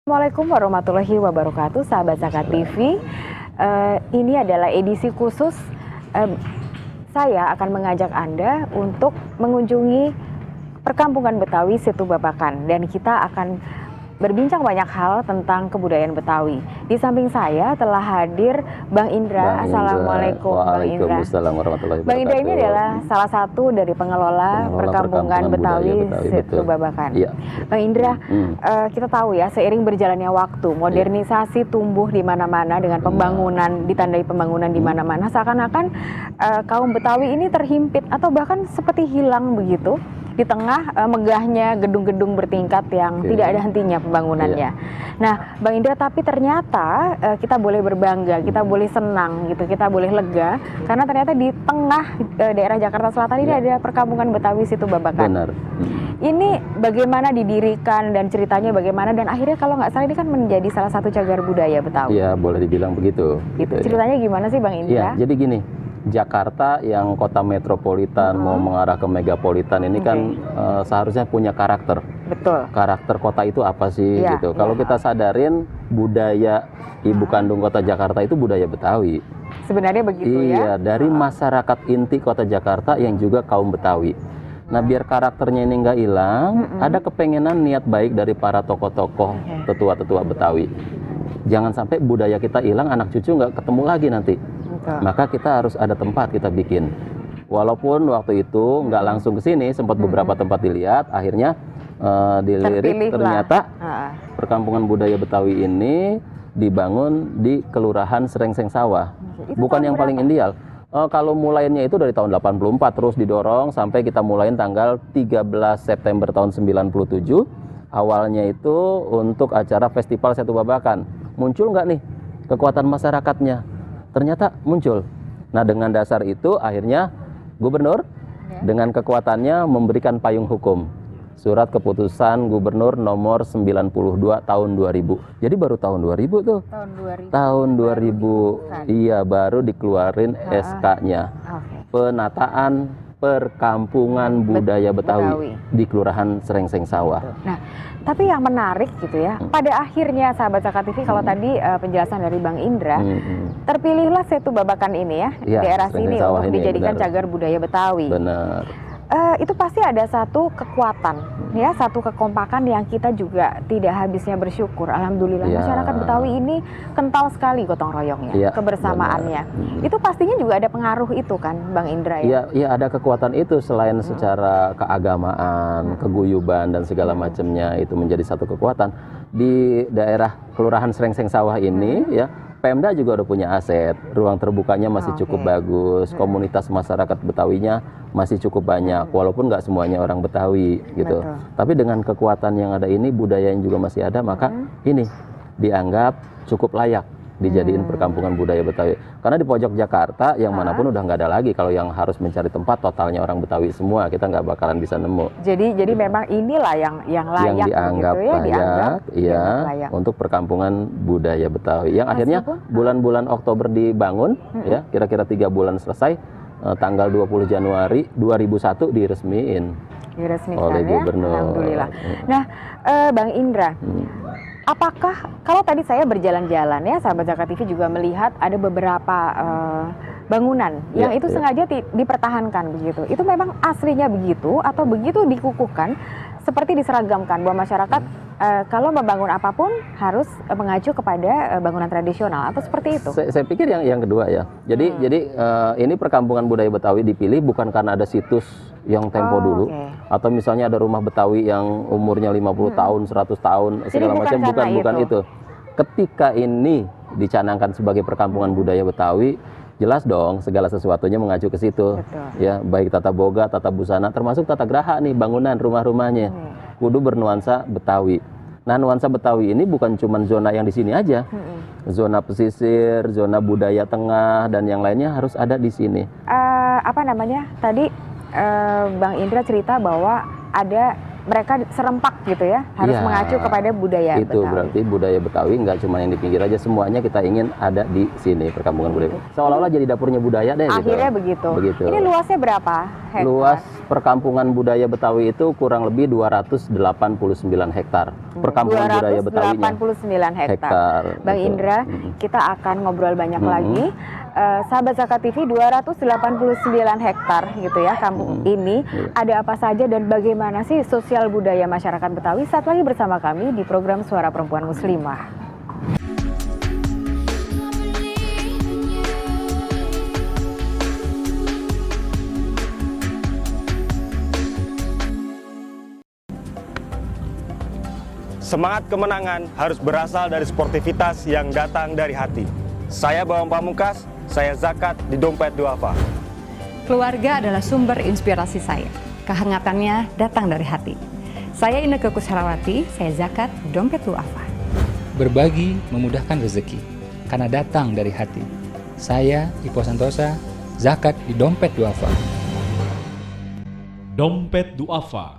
Assalamualaikum warahmatullahi wabarakatuh, sahabat Zakat TV. Ini adalah edisi khusus. Saya akan mengajak Anda untuk mengunjungi perkampungan Betawi Situ Babakan, dan kita akan berbincang banyak hal tentang kebudayaan Betawi. Di samping saya telah hadir Bang Indra. Assalamualaikum Bang Indra. Waalaikumsalam warahmatullahi wabarakatuh. Bang Indra ini adalah salah satu dari pengelola perkampungan Betawi Situ Babakan. Iya. Bang Indra, kita tahu ya, seiring berjalannya waktu, modernisasi tumbuh di mana-mana dengan pembangunan, ditandai pembangunan di mana-mana, seakan-akan kaum Betawi ini terhimpit atau bahkan seperti hilang begitu di tengah megahnya gedung-gedung bertingkat yang tidak ada hentinya pembangunannya. Nah, Bang Indra, tapi ternyata kita boleh berbangga, kita boleh senang gitu, kita boleh lega, karena ternyata di tengah daerah Jakarta Selatan ini ada perkampungan Betawi Situ Babakan. Benar. Ini bagaimana didirikan dan ceritanya bagaimana, dan akhirnya kalau nggak salah ini kan menjadi salah satu cagar budaya Betawi. Iya, boleh dibilang begitu. Gitu. Ceritanya gimana sih Bang Indra? Iya, jadi gini. Jakarta yang kota metropolitan mau mengarah ke megapolitan ini kan seharusnya punya karakter. Betul. Karakter kota itu apa sih gitu. Kalau kita sadarin budaya ibu kandung kota Jakarta itu budaya Betawi. Sebenarnya begitu ya. Iya, dari masyarakat inti kota Jakarta yang juga kaum Betawi. Nah, biar karakternya ini nggak hilang, ada kepengenan niat baik dari para tokoh-tokoh tetua-tetua Betawi. Jangan sampai budaya kita hilang, anak cucu nggak ketemu lagi nanti. Maka kita harus ada tempat kita bikin. Walaupun waktu itu nggak langsung ke sini, sempat beberapa tempat dilihat, akhirnya dilirik ternyata perkampungan budaya Betawi ini dibangun di Kelurahan Srengseng Sawah. Bukan yang paling ideal. Kalau mulainya itu dari tahun 84 terus didorong sampai kita mulain tanggal 13 September tahun 97. Awalnya itu untuk acara Festival Situ Babakan. Muncul nggak nih kekuatan masyarakatnya? Ternyata muncul. Nah, dengan dasar itu akhirnya gubernur dengan kekuatannya memberikan payung hukum. Surat keputusan gubernur nomor 92 tahun 2000. Jadi baru tahun 2000 tuh. Tahun 2000. Iya, baru dikeluarin SK-nya. Penataan perkampungan budaya Betawi di Kelurahan Srengseng Sawah. Nah, tapi yang menarik gitu ya, pada akhirnya sahabat Zakat TV, kalau tadi penjelasan dari Bang Indra, terpilihlah Situ Babakan ini ya, daerah sini untuk dijadikan cagar budaya Betawi. Benar. Itu pasti ada satu kekuatan ya, satu kekompakan yang kita juga tidak habisnya bersyukur. Alhamdulillah masyarakat Betawi ini kental sekali gotong royongnya, kebersamaannya. Itu pastinya juga ada pengaruh itu kan Bang Indra ya? Iya, ada kekuatan itu selain secara keagamaan, keguyuban dan segala macamnya, itu menjadi satu kekuatan. Di daerah Kelurahan Srengseng Sawah ini ya, Pemda juga udah punya aset, ruang terbukanya masih cukup bagus, komunitas masyarakat Betawinya masih cukup banyak, walaupun nggak semuanya orang Betawi gitu. Tapi dengan kekuatan yang ada ini, budaya yang juga masih ada, maka ini dianggap cukup layak dijadiin perkampungan budaya Betawi. Karena di pojok Jakarta yang manapun udah nggak ada lagi. Kalau yang harus mencari tempat totalnya orang Betawi semua, kita nggak bakalan bisa nemu. Jadi memang inilah yang layak, yang dianggap gitu ya, layak untuk perkampungan budaya Betawi. Yang akhirnya bulan-bulan Oktober dibangun, ya kira-kira 3 bulan selesai. Tanggal 20 Januari 2001 diresmiin oleh gubernur. Alhamdulillah. Nah, Bang Indra, apakah kalau tadi saya berjalan-jalan ya, sahabat Zakat TV juga melihat ada beberapa bangunan yang itu sengaja dipertahankan begitu. Itu memang aslinya begitu atau begitu dikukuhkan seperti diseragamkan bahwa masyarakat kalau membangun apapun harus mengacu kepada bangunan tradisional atau seperti itu? Saya pikir yang kedua ya. Jadi ini perkampungan budaya Betawi dipilih bukan karena ada situs yang tempo dulu atau misalnya ada rumah Betawi yang umurnya 50 tahun, 100 tahun segala macam, bukan itu. Ketika ini dicanangkan sebagai perkampungan budaya Betawi, jelas dong segala sesuatunya mengacu ke situ. Ya, baik tata boga, tata busana, termasuk tata graha nih, bangunan rumah-rumahnya kudu bernuansa Betawi. Nah, nuansa Betawi ini bukan cuma zona yang di sini aja. Zona pesisir, zona budaya tengah dan yang lainnya harus ada di sini. Tadi Bang Indra cerita bahwa ada mereka serempak gitu ya, harus Iya, mengacu kepada budaya itu Betawi. berarti budaya Betawi nggak cuma yang di pinggir aja, semuanya kita ingin ada di sini perkampungan budaya. Seolah-olah jadi dapurnya budaya deh. Akhirnya gitu. begitu. Ini luasnya berapa hektar? Luas perkampungan budaya Betawi itu kurang lebih 289 hektar. Perkampungan budaya Betawinya. 289 hektar. Bang betul. Indra, kita akan ngobrol banyak lagi. Sahabat Zakat TV, 289 hektar gitu ya kampung ini. Ada apa saja dan bagaimana sih sosial budaya masyarakat Betawi? Saat lagi bersama kami di program Suara Perempuan Muslimah. Semangat kemenangan harus berasal dari sportivitas yang datang dari hati. Saya Bawang Pamungkas, saya zakat di Dompet Duafa. Keluarga adalah sumber inspirasi saya. Kehangatannya datang dari hati. Saya Inneke Kusharawati, saya zakat di Dompet Duafa. Berbagi memudahkan rezeki, karena datang dari hati. Saya, Ipo Santosa, zakat di Dompet Duafa. Dompet Duafa.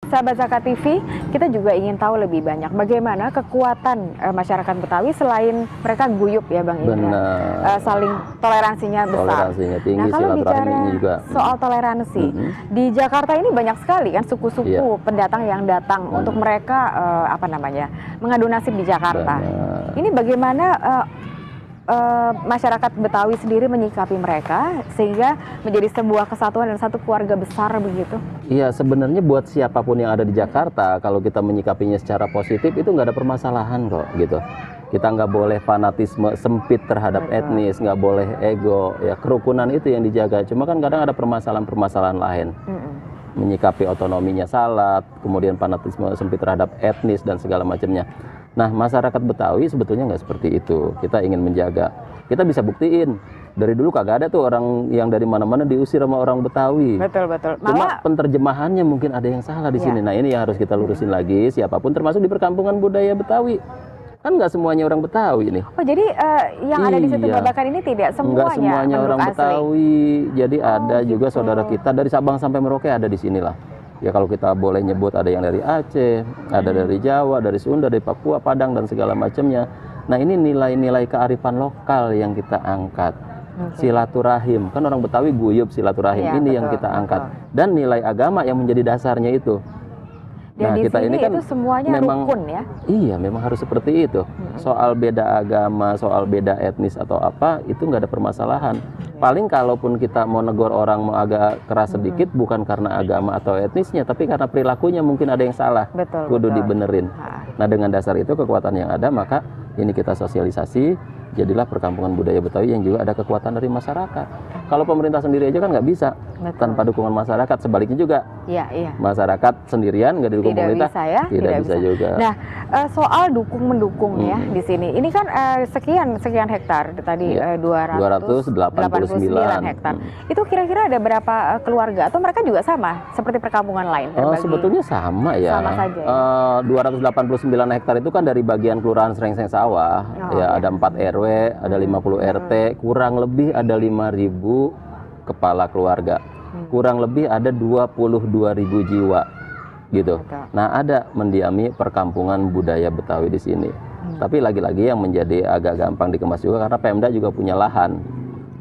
Sahabat Zakat TV, kita juga ingin tahu lebih banyak bagaimana kekuatan masyarakat Betawi selain mereka guyup ya Bang Indra. Benar. Saling toleransinya besar. Toleransinya tinggi, Nah, kalau bicara silaturahminya juga. soal toleransi, di Jakarta ini banyak sekali kan suku-suku Iya. pendatang yang datang untuk mereka mengadu nasib di Jakarta. Benar. Ini bagaimana masyarakat Betawi sendiri menyikapi mereka sehingga menjadi sebuah kesatuan dan satu keluarga besar begitu? Iya, sebenarnya buat siapapun yang ada di Jakarta, kalau kita menyikapinya secara positif itu nggak ada permasalahan kok, gitu. Kita nggak boleh fanatisme sempit terhadap etnis, nggak boleh ego, ya kerukunan itu yang dijaga. Cuma kan kadang ada permasalahan-permasalahan lain. Menyikapi otonominya salah, kemudian fanatisme sempit terhadap etnis dan segala macamnya. Nah, masyarakat Betawi sebetulnya nggak seperti itu. Kita ingin menjaga. Kita bisa buktiin. Dari dulu kagak ada tuh orang yang dari mana-mana diusir sama orang Betawi. Betul. Cuma penterjemahannya mungkin ada yang salah di sini. Nah, ini yang harus kita lurusin lagi. Siapapun termasuk di perkampungan budaya Betawi. Kan nggak semuanya orang Betawi nih. Oh, jadi yang ada di situ Iya. Babakan ini tidak semuanya Nggak semuanya penduduk orang asli. Betawi. Jadi ada juga gitu. saudara kita dari Sabang sampai Merauke ada di sinilah. Ya kalau kita boleh nyebut ada yang dari Aceh, ada dari Jawa, dari Sunda, dari Papua, Padang dan segala macamnya. Nah, ini nilai-nilai kearifan lokal yang kita angkat. Silaturahim, kan orang Betawi guyup silaturahim. Iya, Ini yang betul, kita angkat. Dan nilai agama yang menjadi dasarnya itu. Dan Nah, di kita sini ini kan itu semuanya memang rukun ya. Iya, memang harus seperti itu. Soal beda agama, soal beda etnis atau apa, itu nggak ada permasalahan. Paling kalaupun kita mau negor orang mau agak keras sedikit, bukan karena agama atau etnisnya, tapi karena perilakunya mungkin ada yang salah. Betul, Kudu betul. dibenerin. Nah, dengan dasar itu kekuatan yang ada, maka ini kita sosialisasi. Jadilah perkampungan budaya Betawi yang juga ada kekuatan dari masyarakat. Kalau pemerintah sendiri aja kan nggak bisa tanpa dukungan masyarakat. Sebaliknya juga, Iya. masyarakat sendirian nggak didukung Tidak pemerintah, bisa ya, tidak bisa juga. Nah, soal dukung mendukung ya di sini. Ini kan sekian hektar tadi, Iya. 289 hektar. Itu kira-kira ada berapa keluarga atau mereka juga sama seperti perkampungan lain? Oh, terbagi? sebetulnya sama ya. Sama saja ya? 289 hektar itu kan dari bagian Kelurahan Srengseng Sawah. Oh, Ya, oke. ada 4 RW, ada 50 RT, kurang lebih ada 5.000 kepala keluarga. Kurang lebih ada 22.000 jiwa gitu. Betul. Nah, ada mendiami perkampungan budaya Betawi di sini. Tapi lagi-lagi yang menjadi agak gampang dikemas juga karena Pemda juga punya lahan.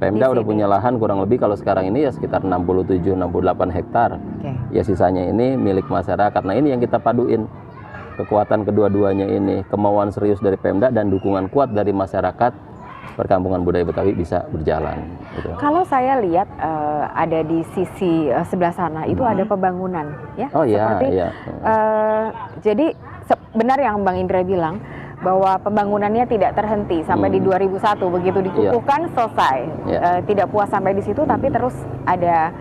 Pemda udah punya lahan kurang lebih kalau sekarang ini ya sekitar 67-68 hektar. Oke. Ya sisanya ini milik masyarakat. Nah, ini yang kita paduin. Kekuatan kedua-duanya ini, kemauan serius dari Pemda dan dukungan kuat dari masyarakat, perkampungan budaya Betawi bisa berjalan. Gitu. Kalau saya lihat ada di sisi sebelah sana itu ada pembangunan ya. Oh iya, Seperti, iya. Jadi benar yang Bang Indra bilang bahwa pembangunannya tidak terhenti sampai di 2001 begitu dikukuhkan selesai. Iya. Tidak puas sampai di situ tapi terus ada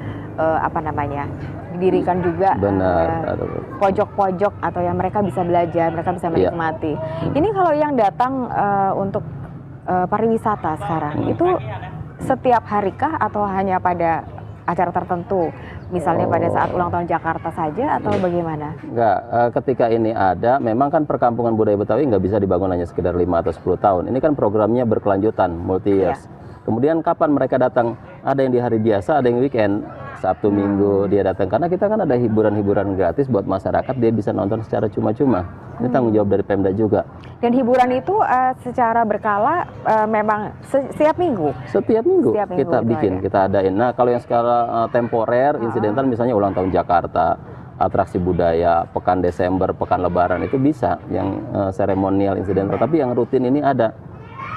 didirikan juga Benar. pojok-pojok atau yang mereka bisa belajar, mereka bisa menikmati. Ini kalau yang datang untuk pariwisata sekarang itu setiap harikah atau hanya pada acara tertentu Misalnya pada saat ulang tahun Jakarta saja atau bagaimana? Enggak, ketika ini ada, memang kan perkampungan budaya Betawi nggak bisa dibangun hanya sekedar 5 atau 10 tahun. Ini kan programnya berkelanjutan, multi years. Kemudian kapan mereka datang? Ada yang di hari biasa, ada yang weekend, Sabtu Minggu dia datang. Karena kita kan ada hiburan-hiburan gratis buat masyarakat, dia bisa nonton secara cuma-cuma. Ini tanggung jawab dari Pemda juga. Dan hiburan itu secara berkala memang setiap minggu? Setiap minggu kita itu bikin, ada. kita adain. Nah kalau yang skala temporer, insidental misalnya ulang tahun Jakarta, atraksi budaya, pekan Desember, pekan Lebaran itu bisa. Yang seremonial, insidental. Tapi yang rutin ini ada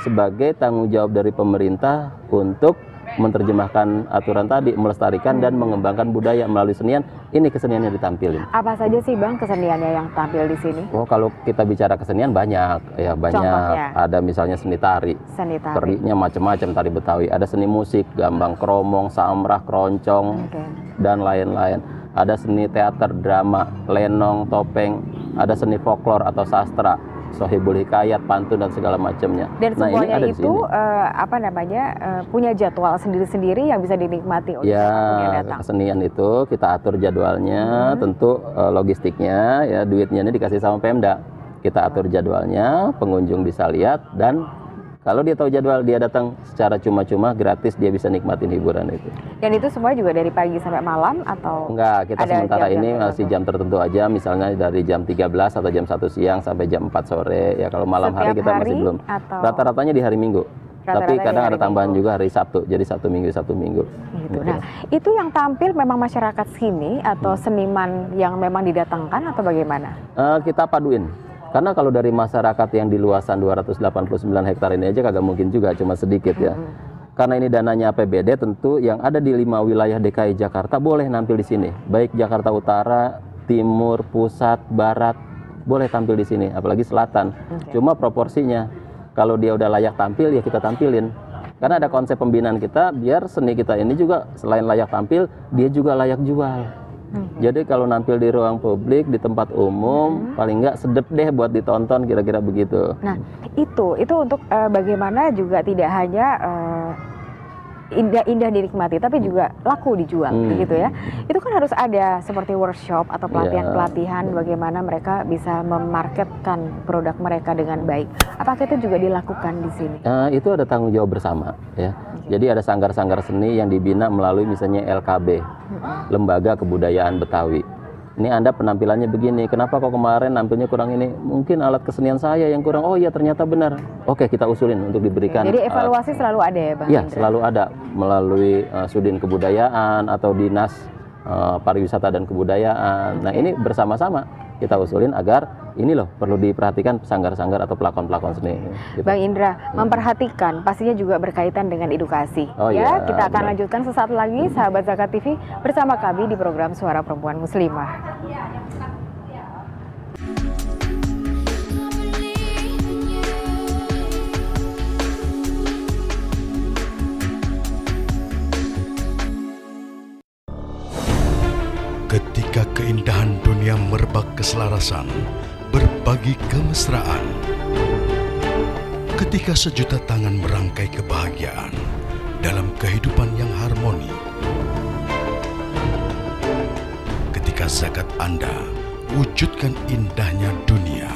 sebagai tanggung jawab dari pemerintah untuk menerjemahkan aturan tadi, melestarikan dan mengembangkan budaya melalui senian. Ini kesenian yang ditampilin. Apa saja sih Bang keseniannya yang tampil di sini? Oh, kalau kita bicara kesenian banyak, ya banyak. Contohnya? Ada misalnya seni tari. Seni tari. Terinya macam-macam, tari Betawi. Ada seni musik, gambang kromong, samrah, keroncong, dan lain-lain. Ada seni teater, drama, lenong, topeng. Ada seni folklor atau sastra, sohibul hikayat, pantun dan segala macamnya. Dan Nah, ini semuanya ada di itu punya jadwal sendiri-sendiri yang bisa dinikmati oleh siapapun yang ya, datang. kesenian itu kita atur jadwalnya, tentu logistiknya, ya duitnya ini dikasih sama Pemda. Kita atur jadwalnya, pengunjung bisa lihat, dan kalau dia tahu jadwal, dia datang secara cuma-cuma, gratis, dia bisa nikmatin hiburan itu. Dan itu semua juga dari pagi sampai malam atau? Enggak, kita ada sementara jam-jam ini tertentu? masih jam tertentu aja, misalnya dari jam 13 atau jam 1 siang sampai jam 4 sore. Ya kalau malam hari Setiap kita masih hari belum. atau? Rata-ratanya di hari Minggu. Rata-rata Tapi di kadang hari ada tambahan Minggu. juga hari Sabtu. Jadi Sabtu Minggu. Gitu. Nah, itu yang tampil memang masyarakat sini atau seniman yang memang didatangkan atau bagaimana? Kita paduin. Karena kalau dari masyarakat yang di luasan 289 hektar ini aja kagak mungkin juga, cuma sedikit ya. Karena ini dananya APBD, tentu yang ada di 5 wilayah DKI Jakarta boleh nampil di sini. Baik Jakarta Utara, Timur, Pusat, Barat, boleh tampil di sini, apalagi Selatan. Cuma proporsinya, kalau dia udah layak tampil ya kita tampilin. Karena ada konsep pembinaan kita, biar seni kita ini juga selain layak tampil, dia juga layak jual. Jadi kalau nampil di ruang publik, di tempat umum, paling nggak sedep deh buat ditonton, kira-kira begitu. Nah, itu untuk bagaimana juga tidak hanya indah dinikmati, tapi juga laku dijual, begitu ya. Itu kan harus ada seperti workshop atau pelatihan-pelatihan bagaimana mereka bisa memarketkan produk mereka dengan baik. Apakah itu juga dilakukan di sini? Itu ada tanggung jawab bersama, ya. Jadi ada sanggar-sanggar seni yang dibina melalui misalnya LKB, Lembaga Kebudayaan Betawi. Ini Anda penampilannya begini, kenapa kok kemarin nampilnya kurang ini? Mungkin alat kesenian saya yang kurang. Oh iya, ternyata benar. Oke, kita usulin untuk diberikan. Jadi evaluasi selalu ada ya Bang Iya, Indra? selalu ada melalui Sudin Kebudayaan atau Dinas Pariwisata dan Kebudayaan. Nah, ini bersama-sama kita usulin agar ini loh perlu diperhatikan sanggar-sanggar atau pelakon-pelakon seni. Gitu. Bang Indra, memperhatikan pastinya juga berkaitan dengan edukasi. Oh ya, iya, kita akan benar. lanjutkan sesaat lagi sahabat Zakat TV bersama kami di program Suara Perempuan Muslimah. Ketika keindahan dunia merebak keselarasan, berbagi kemesraan. Ketika sejuta tangan merangkai kebahagiaan dalam kehidupan yang harmoni. Ketika zakat Anda wujudkan indahnya dunia.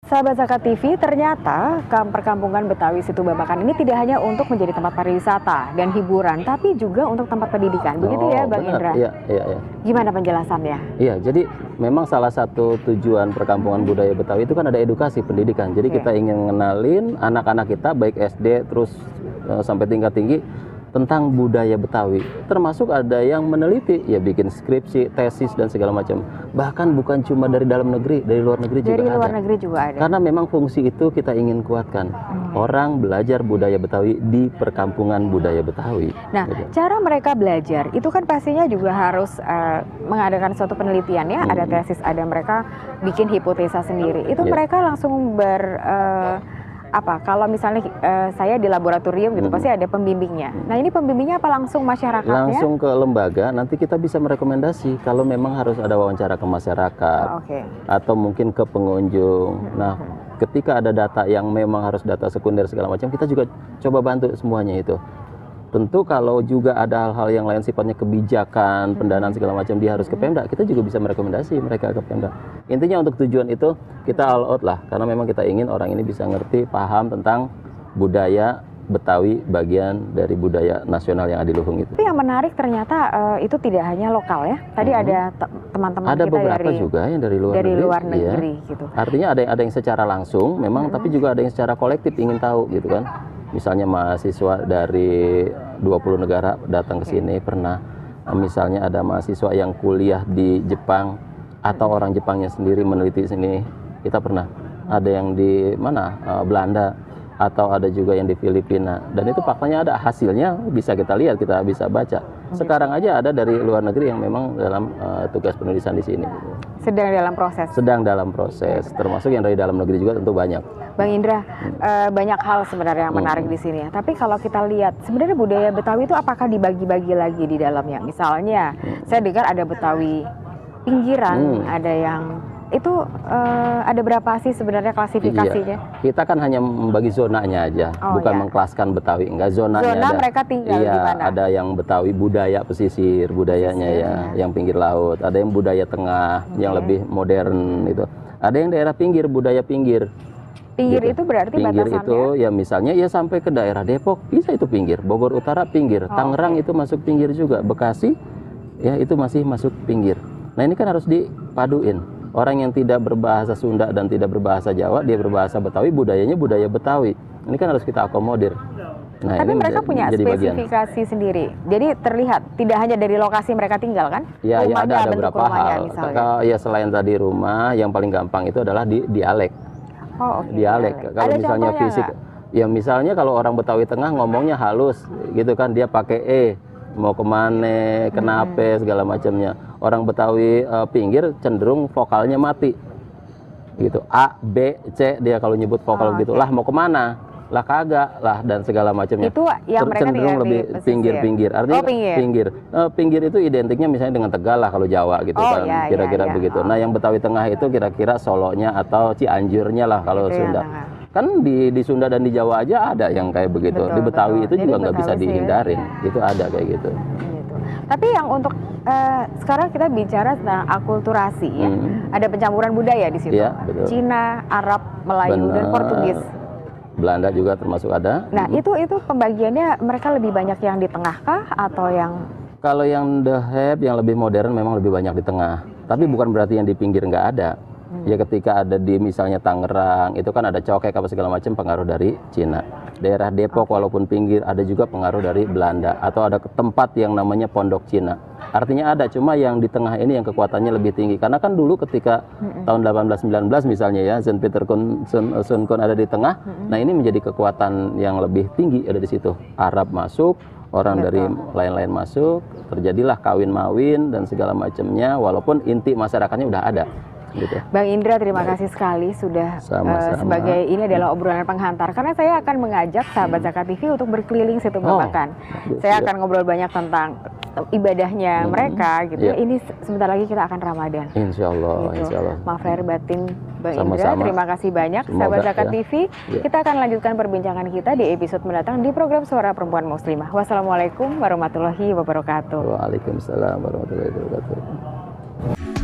Sahabat Zakat TV, ternyata perkampungan Betawi Situ Babakan ini tidak hanya untuk menjadi tempat pariwisata dan hiburan, tapi juga untuk tempat pendidikan. Begitu ya Bang benar. Indra? Iya. Gimana penjelasannya? Iya, jadi memang salah satu tujuan perkampungan budaya Betawi itu kan ada edukasi pendidikan. Jadi kita ingin mengenalin anak-anak kita baik SD terus sampai tingkat tinggi tentang budaya Betawi. Termasuk ada yang meneliti, ya bikin skripsi, tesis dan segala macam. Bahkan bukan cuma dari dalam negeri, dari luar negeri juga ada. Dari luar negeri juga ada. Karena memang fungsi itu kita ingin kuatkan. Orang belajar budaya Betawi di perkampungan budaya Betawi. Nah, Gitu. cara mereka belajar itu kan pastinya juga harus mengadakan suatu penelitian ya. Ada tesis, ada mereka bikin hipotesa sendiri. Itu mereka langsung apa? Kalau misalnya saya di laboratorium gitu, pasti ada pembimbingnya. Nah ini pembimbingnya apa langsung masyarakatnya? Langsung ke lembaga, nanti kita bisa merekomendasi kalau memang harus ada wawancara ke masyarakat, Oke. atau mungkin ke pengunjung. Nah, ketika ada data yang memang harus data sekunder segala macam, kita juga coba bantu semuanya itu. Tentu kalau juga ada hal-hal yang lain sifatnya kebijakan, pendanaan segala macam, dia harus ke Pemda, kita juga bisa merekomendasi mereka ke Pemda. Intinya untuk tujuan itu kita all out lah, karena memang kita ingin orang ini bisa ngerti, paham tentang budaya Betawi, bagian dari budaya nasional yang ada di Luhung itu. Tapi yang menarik ternyata itu tidak hanya lokal ya. Tadi ada teman-teman Ada kita beberapa juga yang dari luar negeri iya. gitu. Artinya ada yang secara langsung memang, tapi juga ada yang secara kolektif ingin tahu gitu kan. Misalnya mahasiswa dari 20 negara datang ke sini pernah. Misalnya ada mahasiswa yang kuliah di Jepang atau orang Jepangnya sendiri meneliti sini, kita pernah. Ada yang di mana? Belanda, atau ada juga yang di Filipina. Dan itu faktanya ada, hasilnya bisa kita lihat, kita bisa baca. Sekarang aja ada dari luar negeri yang memang dalam tugas penulisan di sini. Sedang dalam proses. Sedang dalam proses, termasuk yang dari dalam negeri juga tentu banyak. Bang Indra, banyak hal sebenarnya yang menarik di sini ya. Tapi kalau kita lihat sebenarnya budaya Betawi itu apakah dibagi-bagi lagi di dalamnya? Misalnya, saya dengar ada Betawi pinggiran, ada yang itu ada berapa sih sebenarnya klasifikasinya? Iya. Kita kan hanya membagi zonanya aja, bukan mengkelaskan Betawi. Enggak, zonanya Zona ada. mereka tinggal di mana? Ada yang Betawi budaya pesisir, budayanya ya, yang pinggir laut. Ada yang budaya tengah, yang lebih modern itu. Ada yang daerah pinggir, budaya pinggir. Pinggir Gitu. itu berarti pinggir batasannya? itu ya misalnya ya sampai ke daerah Depok bisa itu pinggir, Bogor Utara pinggir, Tangerang itu masuk pinggir juga, Bekasi ya itu masih masuk pinggir. Nah ini kan harus dipaduin. Orang yang tidak berbahasa Sunda dan tidak berbahasa Jawa, dia berbahasa Betawi, budayanya budaya Betawi. Ini kan harus kita akomodir. Nah, Tapi ini mereka punya menjadi bagian. spesifikasi sendiri. Jadi terlihat tidak hanya dari lokasi mereka tinggal kan? Ya, ya Rumahnya, ada bentuk beberapa rumahnya hal. misalnya. Ya selain tadi rumah, yang paling gampang itu adalah dialek. Oh, oke, Dialek. Kalau Ada misalnya contohnya fisik, nggak? ya misalnya kalau orang Betawi Tengah ngomongnya halus, gitu kan, dia pakai mau kemana, kenapa, segala macamnya. Orang Betawi pinggir cenderung vokalnya mati, gitu. A, B, C dia kalau nyebut vokal gitu. Lah mau kemana? Lah kagak lah dan segala macamnya. Itu yang mereka cenderung tinggal lebih di pesisir. pinggir-pinggir. Artinya pinggir. Pinggir itu identiknya misalnya dengan Tegal lah kalau Jawa gitu kan. iya, Kira-kira iya. begitu. Nah, yang Betawi Tengah itu kira-kira Solonya atau Cianjurnya lah kalau Itu yang Sunda. tengah. Kan di Sunda dan di Jawa aja ada yang kayak begitu. Betul, Di Betawi betul. itu Jadi juga nggak bisa Betawi sih ya. dihindarin. Itu ada kayak gitu. Gitu. Tapi yang untuk sekarang kita bicara tentang akulturasi ya. Ada pencampuran budaya di situ. Iya, betul. Cina, Arab, Melayu dan Benar. Portugis. Belanda juga termasuk ada. Nah, itu pembagiannya mereka lebih banyak yang di tengah kah atau yang Kalau yang the Heb, yang lebih modern memang lebih banyak di tengah. Tapi bukan berarti yang di pinggir nggak ada. Ya ketika ada di misalnya Tangerang, itu kan ada cokek apa segala macam pengaruh dari Cina. Daerah Depok walaupun pinggir ada juga pengaruh dari Belanda. Atau ada tempat yang namanya Pondok Cina. Artinya ada, cuma yang di tengah ini yang kekuatannya lebih tinggi. Karena kan dulu ketika tahun 1819 misalnya ya, Sun Peter Sun Kun ada di tengah. Nah ini menjadi kekuatan yang lebih tinggi ada di situ. Arab masuk, orang dari lain-lain masuk, terjadilah kawin-mawin dan segala macamnya, walaupun inti masyarakatnya udah ada. Gitu. Bang Indra, terima kasih sekali sudah Sama-sama. sebagai ini adalah obrolan penghantar karena saya akan mengajak sahabat Zakat TV untuk berkeliling Situ Babakan. Saya akan ngobrol banyak tentang ibadahnya mereka gitu. Iya. Ini sebentar lagi kita akan Ramadan. Insya Allah, Gitu. insya Allah. Maaf lahir batin Bang Indra, Sama-sama. terima kasih banyak. Semoga, Sahabat Zakat ya. TV, Ya. kita akan lanjutkan perbincangan kita di episode mendatang di program Suara Perempuan Muslimah. Wassalamualaikum warahmatullahi wabarakatuh. Waalaikumsalam warahmatullahi wabarakatuh.